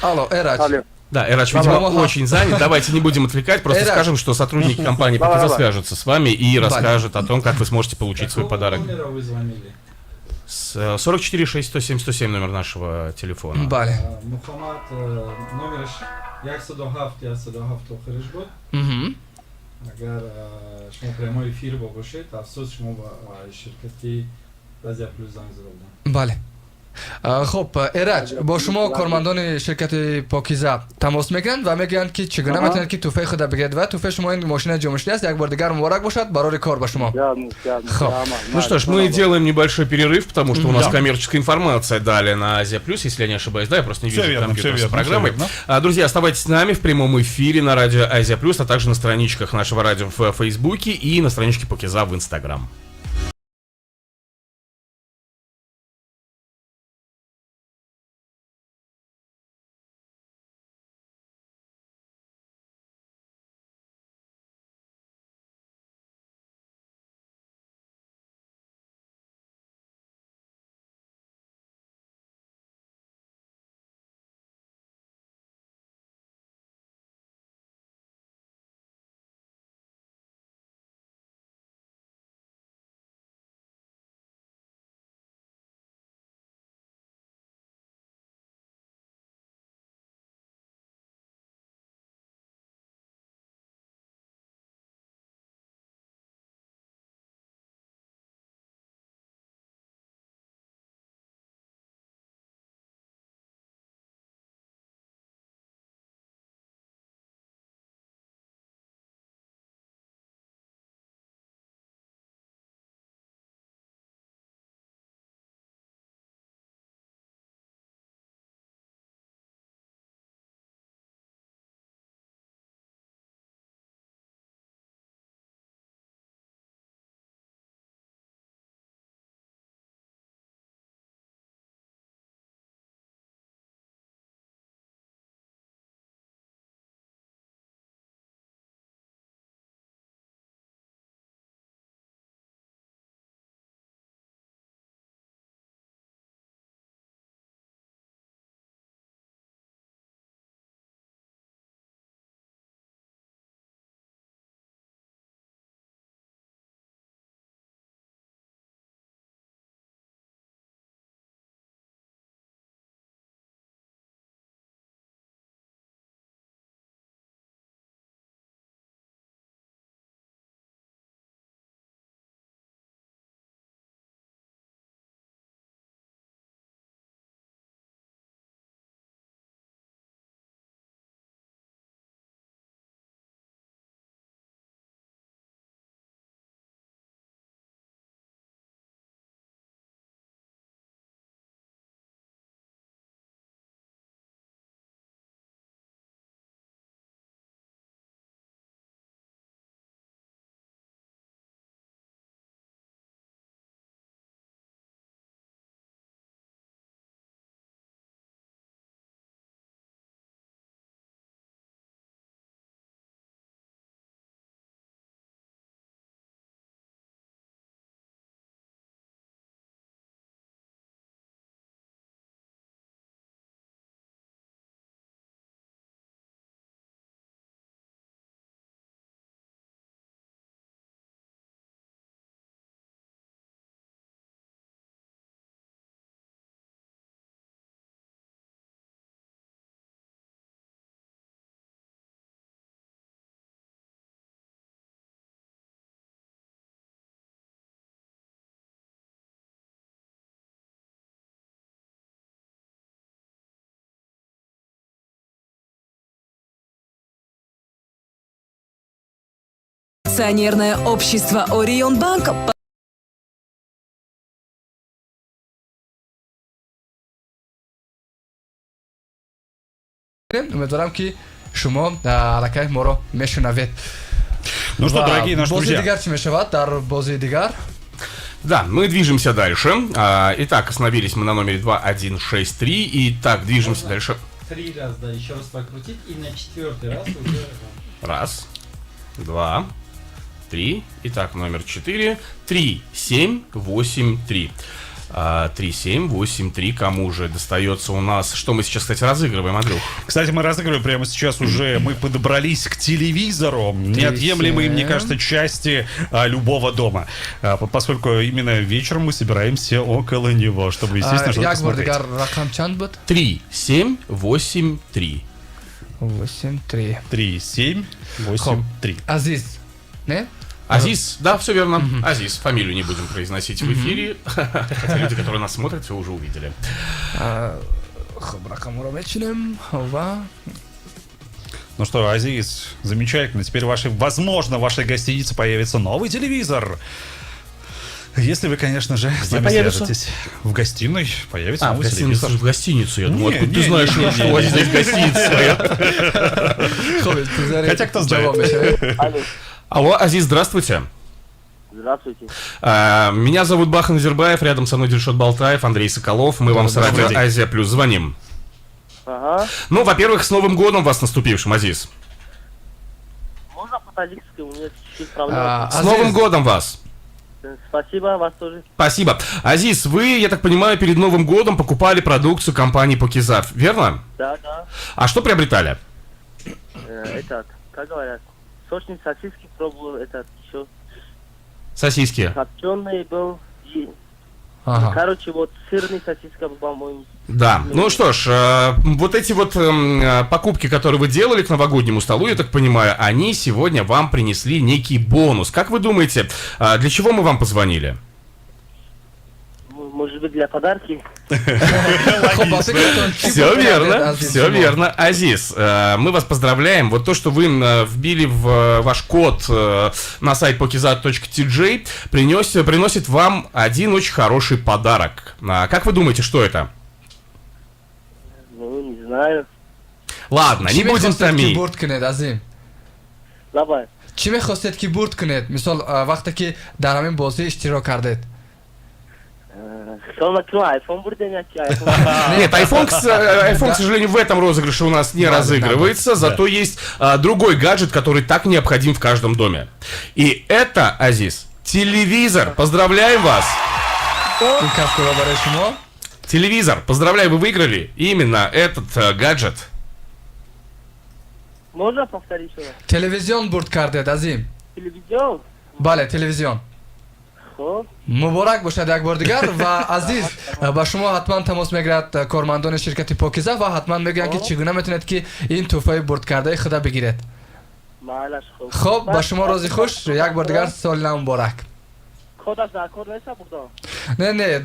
الو ایرج Да, Эрадж, видимо, Баба. очень занят. Давайте не будем отвлекать, просто Эрадж. скажем, что сотрудники компании Баба. Покиза свяжутся с вами и Баба. расскажут о том, как вы сможете получить свой подарок. Номера вы звонили. 44 6 107 107 номер нашего телефона. بله Мухаммад номерш 107 107 охириш буд. مهم. агар шумо прямой эфир бошед афсус шумо ба ширкати Радио Плюс занг задодам. بله خب ایرج با شما کارمندان شرکت پاکیزه تماس میگیرند و میگویند که چگونه میتونید که توفه خود بگیرید و توفه شما این ماشین جمعشویی است یک بار دیگر مبارک باشد برای کار با شما Ну что ж, мы делаем небольшой перерыв, потому что у нас коммерческая информация далее на Азия Плюс, если я не ошибаюсь, да, я просто не Всё вижу верно, компьютер всё с верно, программой. всё верно. Друзья, оставайтесь с нами в прямом эфире на радио Азия Плюс, а также на страничках нашего радио в Фейсбуке и на страничке Покиза в Инстаграм. Акционерное общество «Орион Банк» امیدوارم که شما حرکت ما رو میشنوید. Ну что, дорогие наши بازی друзья, دیگر چی میشود در بازی دیگر؟ Да, мы движемся дальше. Итак, остановились мы на номере 2163. Итак, движемся дальше. 3 раза, да, еще раз покрутить, и на 4-й раз уже... Раз, два, три. Итак, номер 4. 3783. 3783. Кому же достается у нас? Что мы сейчас, кстати, разыгрываем, Андрюх? кстати, мы разыгрываем прямо сейчас уже, мы подобрались к телевизору, неотъемлемой, мне кажется, части любого дома, поскольку именно вечером мы собираемся около него, чтобы, естественно, что-то یک بار посмотреть. دیگر رقم چند بود؟ 3783. 8-3. 3, 7, 8, 3. عزیز نه؟ Азиз, да, все верно. Азиз, фамилию не будем произносить в эфире. Хотя люди, которые нас смотрят, все уже увидели. خب رقم رو میچینیم و Ну что, Азиз, замечательно. Теперь, возможно, в вашей гостинице появится новый телевизор. Если вы, конечно же, с нами появится? свяжетесь. В гостиной появится В новый гостиницу, телевизор. в гостиницу, я думаю, Не, откуда не, ты знаешь, не, не, что не, у не. здесь гостиница своя? خب انتظار Хотя кто جواب знает. میشه. Алло, Алло, Азиз, здравствуйте. здравствуйте. Меня зовут Бахан Азербаев, рядом со мной Дильшот Балтаев, Андрей Соколов. Мы вам с Добрый радио день. Азия Плюс звоним. Ага. Ну, во-первых, с Новым годом вас наступившим, Азиз. Можно по-таджикски? У меня чуть-чуть проблема. С Новым годом вас. Спасибо, вас тоже. Спасибо. Азиз, вы, я так понимаю, перед Новым годом покупали продукцию компании Покиза, верно? Да, да. А что приобретали? Как говорят, сочные сосиски пробовал, еще Сосиски. копченый был. И, Ага. короче, вот сырный сосиска, по-моему. Да. Ну что ж, вот эти вот покупки, которые вы делали к новогоднему столу, я так понимаю, они сегодня вам принесли некий бонус. Как вы думаете, для чего мы вам позвонили? Может быть, для подарки? خب با فکرتون چی Все بود به верно, نظرت عزیز все شما؟ верно. Азиз, мы вас поздравляем. Вот то, что вы вбили в ваш код на сайт pokizat.tj, приносит вам один очень хороший подарок. Как вы думаете, что это? Ну, не знаю. Ладно, не چی будем می‌خواستید که томить. برد کنید عزیز؟ Давай. چی میخواستید که برد کنید؟ مثال وقتی که در همین بازی اشتراک کردید. iPhone будет или iPhone? Нет, iPhone, к сожалению, в этом розыгрыше у нас не Да, разыгрывается, зато есть другой гаджет, который так необходим в каждом доме. И это, Азиз, телевизор. Поздравляем вас! این کفش رو برای شما. Телевизор, поздравляю, вы выиграли именно этот гаджет. Можно повторить еще раз? تلویزیون برد کردید عزیز. Телевизион? بله تلویزیون. خب. مبارک باشد یک بار دیگر و عزیز با شما حتما تماس میگیرد کارمندان شرکت پاکیزه و حتما میگن که چگونه میتونید که این تحفه برد کرده خدا بگیرید. معلش خوب. خب با شما روزی خوش یک بار دیگر سال نو مبارک. خودش در کار نیست بودم. نه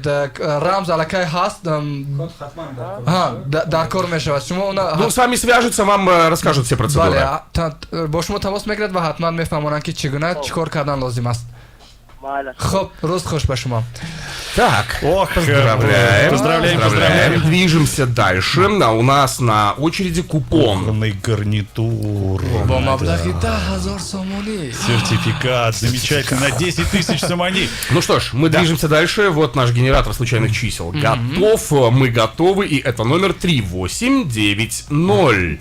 رمز علاکه هست Код Хатман, да. ها در کار میشود شما اونا Ну, с вами свяжутся, вам расскажут все процедуры. بله با شما تماس میگیرد و حتما میفهمونن که چگونه چیکار کردن لازم است. معلش. خب روز خوش به شما. Так, Ох, поздравляем. Движемся дальше. У нас на очереди купон. Кухонный гарнитур. با مبلغی 10,000 сомони. Сертификат. Замечательно. На 10 тысяч сомони. Ну что ж, мы движемся дальше. Вот наш генератор случайных чисел. Готов, мы готовы. И это номер 3890.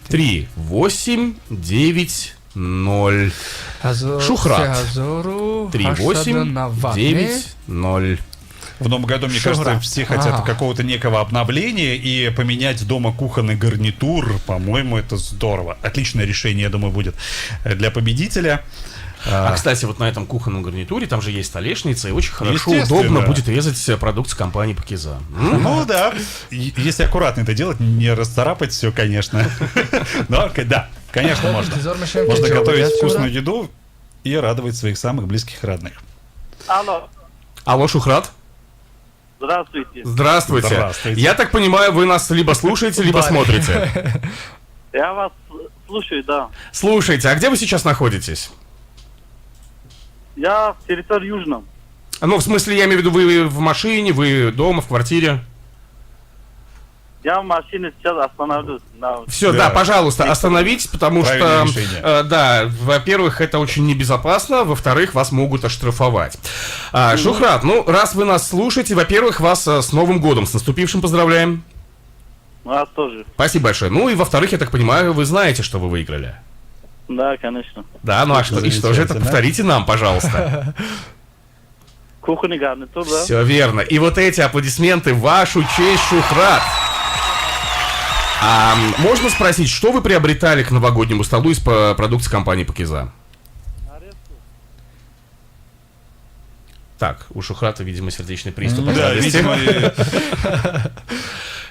3890. Шухрат. 3890. В новом году, мне Шухра. кажется, все хотят Ага. какого-то некого обновления и поменять дома кухонный гарнитур. По-моему, это здорово. Отличное решение, я думаю, будет для победителя. А, кстати, вот на этом кухонном гарнитуре там же есть столешница, и очень хорошо, Естественно. удобно будет резать продукцию компании Покиза. Ну да, если аккуратно это делать, не расцарапать все, конечно. Но да, конечно, можно. انتظار میشیم که Можно جواب готовить بدهید. вкусную еду и радовать своих самых близких и родных. Алло. Алло, Шухрат? Здравствуйте. Здравствуйте. Здравствуйте. Я так понимаю, вы нас либо слушаете, либо смотрите. Я вас слушаю, да. Слушайте, а где вы сейчас находитесь? Я в территории Южном. Ну, в смысле, я имею в виду, вы в машине, вы дома, в квартире. Я в машине сейчас остановлюсь. Все, Да. да, пожалуйста, остановитесь, потому Правильное что, решение. да, во-первых, это очень небезопасно, во-вторых, вас могут оштрафовать. Шухрат, ну, раз вы нас слушаете, во-первых, вас с Новым годом, с наступившим поздравляем. Вас тоже. Спасибо большое. Ну и во-вторых, я так понимаю, вы знаете, что вы выиграли. Да, конечно. Да, ну а что, и что же это? Замечательно. Повторите нам, пожалуйста. Кухонный гарнитур, да? Все верно. И вот эти аплодисменты в вашу честь, Шухрат. Можно спросить, что вы приобретали к новогоднему столу из продукции компании Пакиза? Так, у Шухрата, видимо, сердечный приступ. от Да, радости. видимо,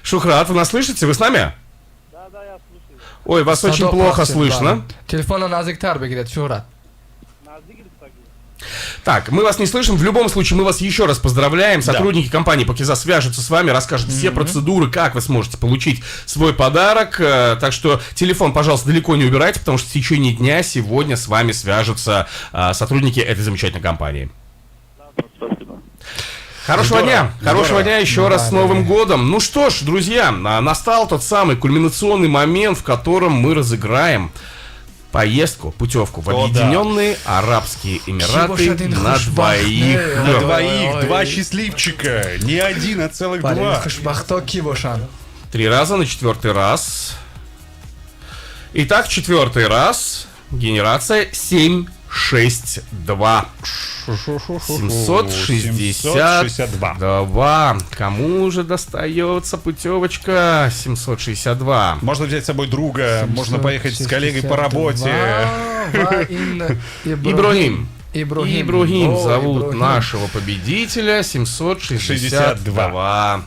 Шухрат, вы нас слышите? Вы с нами? Да, я слушаю. Ой, вас очень плохо слышно. Телефона назиктар бегиред, Шухрат. Так, мы вас не слышим. В любом случае, мы вас еще раз поздравляем. Сотрудники компании Пакиза свяжутся с вами, расскажут все процедуры, как вы сможете получить свой подарок. Так что телефон, пожалуйста, далеко не убирайте, потому что в течение дня сегодня с вами свяжутся сотрудники этой замечательной компании. Спасибо. Хорошего Здорово, дня! Хорошего здорово. дня еще раз с Новым годом! Ну что ж, друзья, настал тот самый кульминационный момент, в котором мы разыграем поездку, путевку в О, да. Объединенные Арабские Эмираты на двоих. На Ой, двоих, ой. два счастливчика. Не один, а целых Балин два. хушбахто ки бошанд. 3 раза на 4-й раз. Итак, 4-й раз. Генерация 762. 762. 762. Кому же достается путевочка 762? Можно взять с собой друга, можно поехать с коллегой по работе. Ибрагим. Ибрагим О, зовут Ибрагим. нашего победителя 762.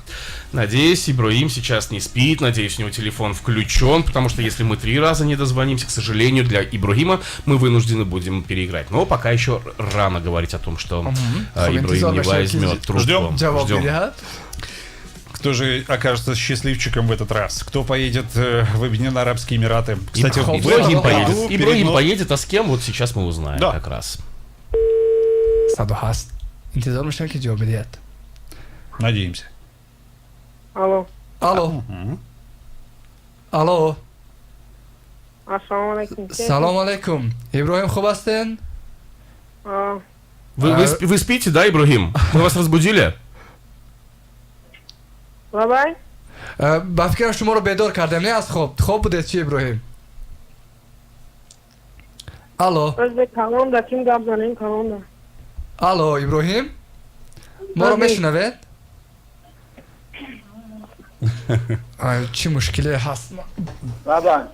Надеюсь, Ибрагим сейчас не спит, надеюсь, у него телефон включен, потому что если мы 3 раза не дозвонимся, к сожалению, для Ибрагима мы вынуждены будем переиграть. Но пока еще рано говорить о том, что Ибрагим не возьмет трубку. Ждем. Джаваб Ждем. берегат. Кто же окажется счастливчиком в этот раз? Кто поедет в Объединенные Арабские Эмираты? Кстати, в этом Ибрагим году поедет. перед Ибрагим Нов- поедет, а с кем? Вот сейчас мы узнаем Да. как раз. Саду хаст. Интизор мешан ки джаваб берегат. Надеемся. Алло. Алло. Алло. Ассаламу алейкум. Салом алейкум. Ибрагим хуб ҳастен? А, Вы спите, да, Ибрагим? Мы вас разбудили? Лабай? ба фикрам шуморо бедор кардем, не аз хоб. Хоб будед чи Ибрагим? Алло. Özbek kalonda kim gabzanin kalonda? Алло, Ибрагим? Моро Баъд мешунавед? Чӣ мушкиле ҳаст? Баба.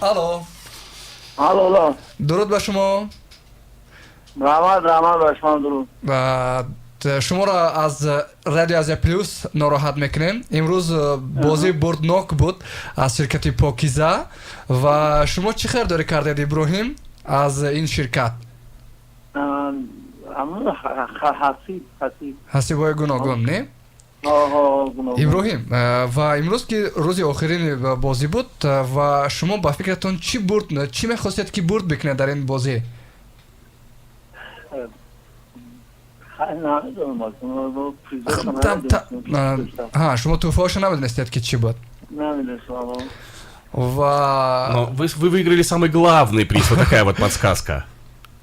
Алло. Алло. дуруд ба шумо. Рамад ба шумо дуруд. шуморо аз радио Азия Плюс нороҳат мекунем. имрӯз бозӣ бурднок буд аз ширкати Покиза ва шумо чӣ хайр дорӣ кардед, Ибрагим, аз ин ширкат? ҳасибҳои гуногун, не? иброҳим, ва имрӯз ки рӯзи охирини бозӣ буд ва шумо ба фикратон чӣ бурд, чӣ мехостед ки бурд бикунед дар ин бозӣ? Шумо туфаошо намедонистед ки чӣ буд? Ва Но вы выиграли самый главный приз, вот такая вот подсказка.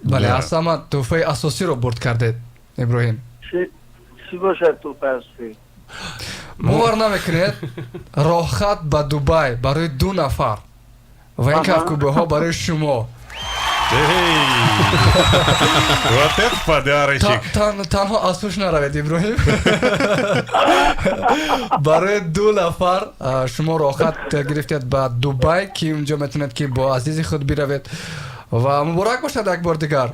бале, аз ҳама туҳфаи асосиро бурд кардед, Иброҳим. бовар намекунед, роҳхат ба Дубай барои 2 нафар ва ин кафкубаҳо барои шумо. Вот это подарочек. танҳо аз ҳуш наравед, Иброҳим. барои 2 нафар шумо роҳхат гирифтед ба Дубай, ки унҷо метавонед ки бо азизи худ биравед ва муборак бошад як бор дигар.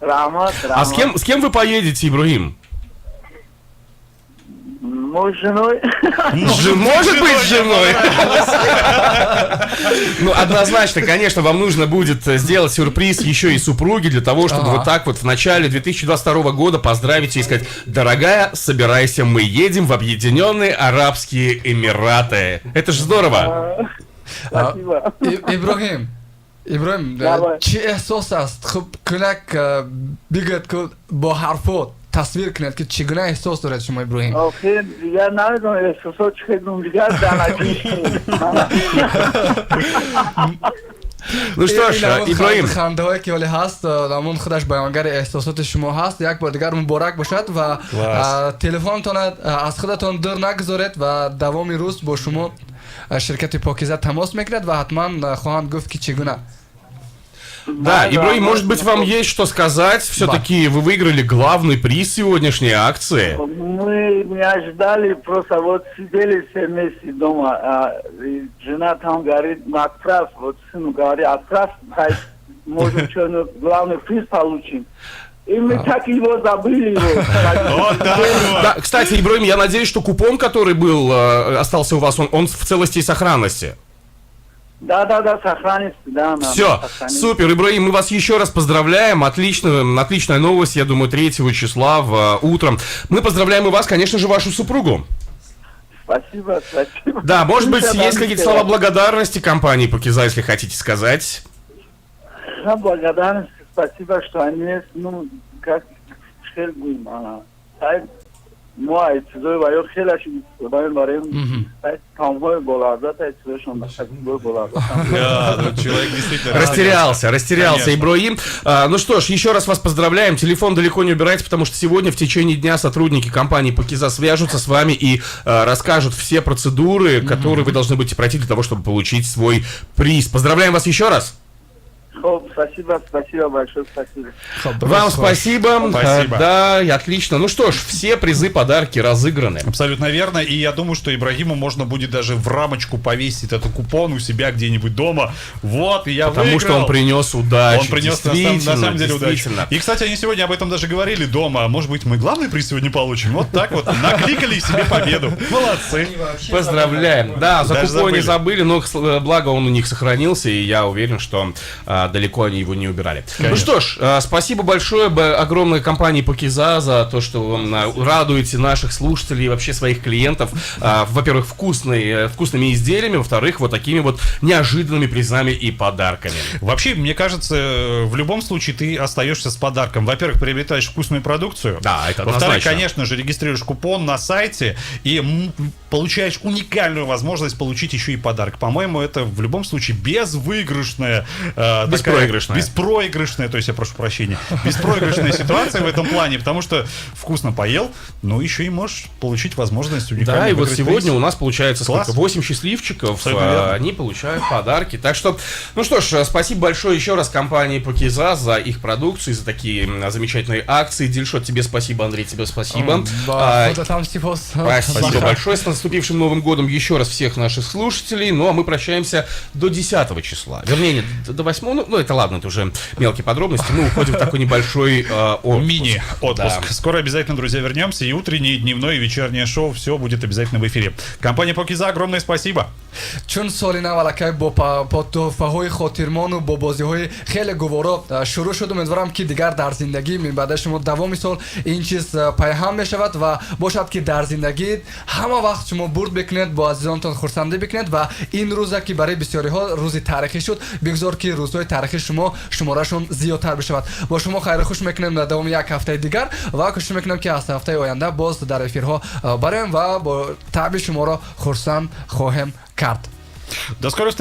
А с кем вы поедете, Ибрагим? Может быть, с женой? Ну, однозначно, конечно, вам нужно будет сделать сюрприз еще и супруге, для того, чтобы вот так вот в начале 2022 года поздравить ее и сказать: дорогая, собирайся, мы едем в Объединенные Арабские Эмираты. Это же здорово. Спасибо. Иброҳим, иброим Давай. чӣ эҳсос аст хуб кӯнак бигӯед ки бо ҳарфот тасвир кунед ки чӣ гуна эҳсос доред шумо иброҳим آخه دیگر نمیدونم احساسات چه خیلی دیگر دنجیش Ну что ж, Ибраим, хандаҳое ки ҳоле ҳаст намун худаш баёнгари эҳсосоти шумо ҳаст як бор дигар муборак бошад ва телефонтона аз худатон дур нагузоред ва давоми рӯз бо шумо ширкати Покиза тамос мекунад ва ҳатман хоҳанд гуфт ки чӣ гуна. да, Ибраим, может быть, вам есть что сказать? Все-таки вы выиграли главный приз сегодняшней акции. Мы не ожидали, просто вот сидели все вместе дома, а жена там говорит, отправь, вот сыну говорит, отправь, может, что, главный приз получим. И мы так его забыли. Вот так вот. Да, кстати, Ибраим, я надеюсь, что купон, который был, остался у вас, он в целости и сохранности. Да, сохранится, да. Все, супер, Ибраим, мы вас еще раз поздравляем. Отличная новость, я думаю, 3 числа утром. Мы поздравляем и вас, конечно же, вашу супругу. Спасибо. Да, может быть, есть какие-то слова благодарности компании Покиза, если хотите сказать. Да, благодарность, спасибо, что они, ну, как Шергуим, ما اجتزای و یا خیلی هاشون برای تامهای بالارزات اجتزایشون باشدیم بالارزات. Человек действительно Растерялся Ибраим. Ну что ж, еще раз вас поздравляем. Телефон далеко не убирайте, потому что сегодня в течение дня сотрудники компании Покиза свяжутся с вами и расскажут все процедуры, которые вы должны будете пройти для того, чтобы получить свой приз. Поздравляем вас еще раз. Спасибо большое, спасибо. Вам спасибо. Спасибо. Да, и отлично. Ну что ж, все призы, подарки разыграны. Абсолютно верно. И я думаю, что Ибрагиму можно будет даже в рамочку повесить этот купон у себя где-нибудь дома. Вот, и я Потому что он принес удачу. Он принес на самом деле удачу. И, кстати, они сегодня об этом даже говорили дома. Может быть, мы главный приз сегодня получим? Вот так вот. Накликали себе победу. Молодцы. Поздравляем. Да, за Даже купон не забыли, но благо он у них сохранился, и я уверен, что далеко они его не убирали. Конечно. Ну что ж, спасибо большое огромной компании Покиза за то, что радуете наших слушателей и вообще своих клиентов. Во-первых, вкусными изделиями, во-вторых, вот такими вот неожиданными призами и подарками. Вообще, мне кажется, в любом случае ты остаешься с подарком. Во-первых, приобретаешь вкусную продукцию. Да, это Во-вторых, однозначно. конечно же, регистрируешь купон на сайте и получаешь уникальную возможность получить еще и подарок. По-моему, это в любом случае безвыигрышная беспроигрышная, то есть я прошу прощения, беспроигрышная ситуация в этом плане, потому что вкусно поел, но еще и можешь получить возможность уникально. Да, и вот выиграть сегодня приз. у нас получается Класс. сколько? 8 счастливчиков, Абсолютно верно. они получают подарки. Так что, ну что ж, спасибо большое еще раз компании Покиза за их продукцию, за такие замечательные акции. Дильшот, тебе спасибо, Андрей, тебе спасибо. Спасибо большое. С наступившим Новым годом еще раз всех наших слушателей. Ну, а мы прощаемся до 10 числа. Вернее, до 8, ну это ладно, это уже мелкие подробности. Мы уходим в такой небольшой отпуск. Мини-отпуск. Да. Скоро обязательно, друзья, вернемся. И утреннее, и дневное, и вечернее шоу. Все будет обязательно в эфире. Компания Покиза, огромное спасибо. чун соли навалакай бо тӯҳфаҳои хотирмону бо бозиҳои хеле гуворо шурӯъ шуд. умедворам ки дигар дар зиндагӣ минбаъдаи шумо давоми сол ин чиз пайҳам мешавад ва бошад ки дар зиндагӣ ҳама вақт шумо бурд бикунед, бо азизонтон хурсандӣ бикунед ва ин рӯза ки барои бисёриҳо рӯзи таърихӣ шуд, бигзор ки рӯзҳои таърихи шумо шуморашон зиёдтар бишавад. бо шумо хайру хуш мекунем дар давоми як ҳафтаи дигар ва кӯшиш мекунем ки аз ҳафтаи оянда боз дар эфирҳо бароем ва бо таъби шуморо хурсанд хоҳем кард. До скорой встречи.